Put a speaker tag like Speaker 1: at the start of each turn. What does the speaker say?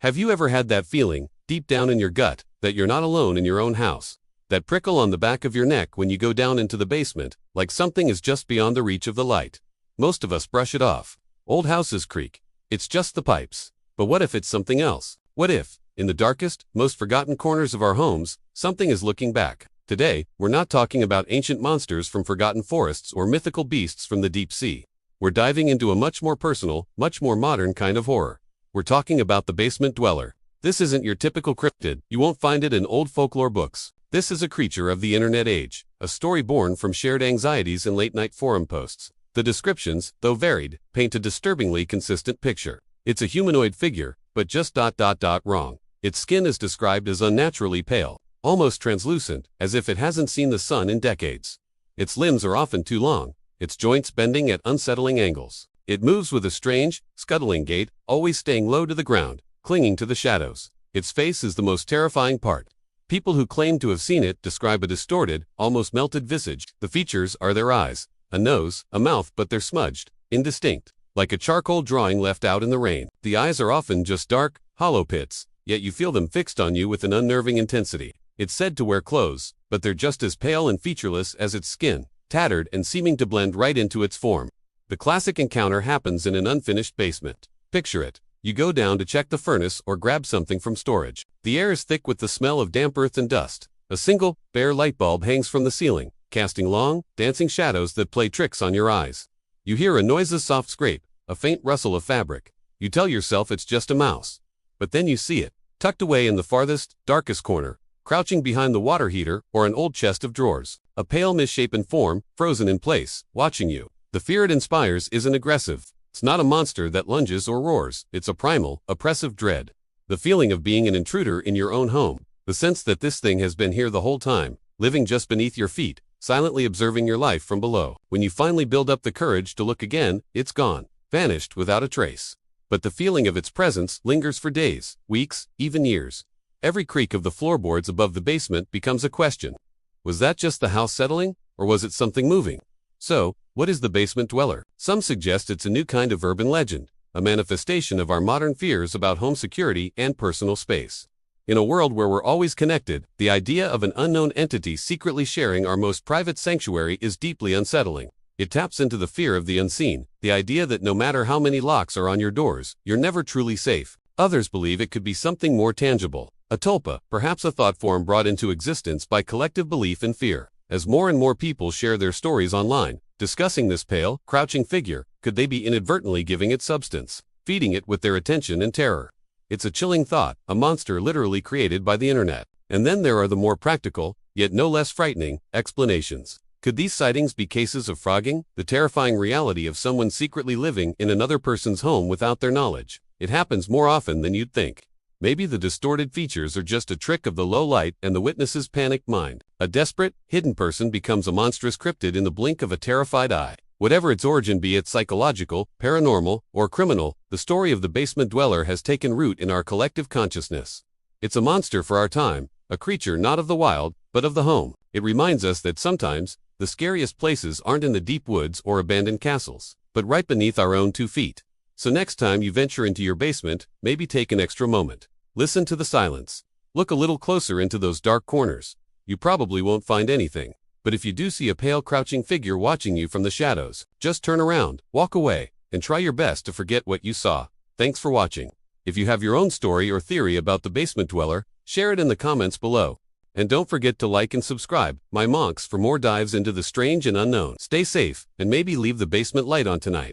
Speaker 1: Have you ever had that feeling, deep down in your gut, that you're not alone in your own house? That prickle on the back of your neck when you go down into the basement, like something is just beyond the reach of the light. Most of us brush it off. Old houses creak. It's just the pipes. But what if it's something else? What if, in the darkest, most forgotten corners of our homes, something is looking back? Today, we're not talking about ancient monsters from forgotten forests or mythical beasts from the deep sea. We're diving into a much more personal, much more modern kind of horror. We're talking about the basement dweller. This isn't your typical cryptid. You won't find it in old folklore books. This is a creature of the internet age, a story born from shared anxieties and late-night forum posts. The descriptions, though varied, paint a disturbingly consistent picture. It's a humanoid figure, but just wrong. Its skin is described as unnaturally pale, almost translucent, as if it hasn't seen the sun in decades. Its limbs are often too long, its joints bending at unsettling angles. It moves with a strange, scuttling gait, always staying low to the ground, clinging to the shadows. Its face is the most terrifying part. People who claim to have seen it describe a distorted, almost melted visage. The features are their eyes, a nose, a mouth, but they're smudged, indistinct, like a charcoal drawing left out in the rain. The eyes are often just dark, hollow pits, yet you feel them fixed on you with an unnerving intensity. It's said to wear clothes, but they're just as pale and featureless as its skin, tattered and seeming to blend right into its form. The classic encounter happens in an unfinished basement. Picture it. You go down to check the furnace or grab something from storage. The air is thick with the smell of damp earth and dust. A single, bare light bulb hangs from the ceiling, casting long, dancing shadows that play tricks on your eyes. You hear a noiseless soft scrape, a faint rustle of fabric. You tell yourself it's just a mouse. But then you see it, tucked away in the farthest, darkest corner, crouching behind the water heater or an old chest of drawers. A pale misshapen form, frozen in place, watching you. The fear it inspires isn't aggressive. It's not a monster that lunges or roars. It's a primal, oppressive dread. The feeling of being an intruder in your own home. The sense that this thing has been here the whole time, living just beneath your feet, silently observing your life from below. When you finally build up the courage to look again, it's gone, vanished without a trace. But the feeling of its presence lingers for days, weeks, even years. Every creak of the floorboards above the basement becomes a question. Was that just the house settling, or was it something moving? So, what is the basement dweller? Some suggest it's a new kind of urban legend, a manifestation of our modern fears about home security and personal space. In a world where we're always connected, the idea of an unknown entity secretly sharing our most private sanctuary is deeply unsettling. It taps into the fear of the unseen, the idea that no matter how many locks are on your doors, you're never truly safe. Others believe it could be something more tangible, a tulpa, perhaps a thought form brought into existence by collective belief and fear. As more and more people share their stories online, discussing this pale, crouching figure, could they be inadvertently giving it substance, feeding it with their attention and terror? It's a chilling thought, a monster literally created by the internet. And then there are the more practical, yet no less frightening, explanations. Could these sightings be cases of frogging, the terrifying reality of someone secretly living in another person's home without their knowledge? It happens more often than you'd think. Maybe the distorted features are just a trick of the low light and the witness's panicked mind. A desperate, hidden person becomes a monstrous cryptid in the blink of a terrified eye. Whatever its origin, be it psychological, paranormal, or criminal, the story of the basement dweller has taken root in our collective consciousness. It's a monster for our time, a creature not of the wild, but of the home. It reminds us that sometimes, the scariest places aren't in the deep woods or abandoned castles, but right beneath our own 2 feet. So next time you venture into your basement, maybe take an extra moment. Listen to the silence. Look a little closer into those dark corners. You probably won't find anything. But if you do see a pale crouching figure watching you from the shadows, just turn around, walk away, and try your best to forget what you saw. Thanks for watching. If you have your own story or theory about the basement dweller, share it in the comments below. And don't forget to like and subscribe, my monks, for more dives into the strange and unknown. Stay safe, and maybe leave the basement light on tonight.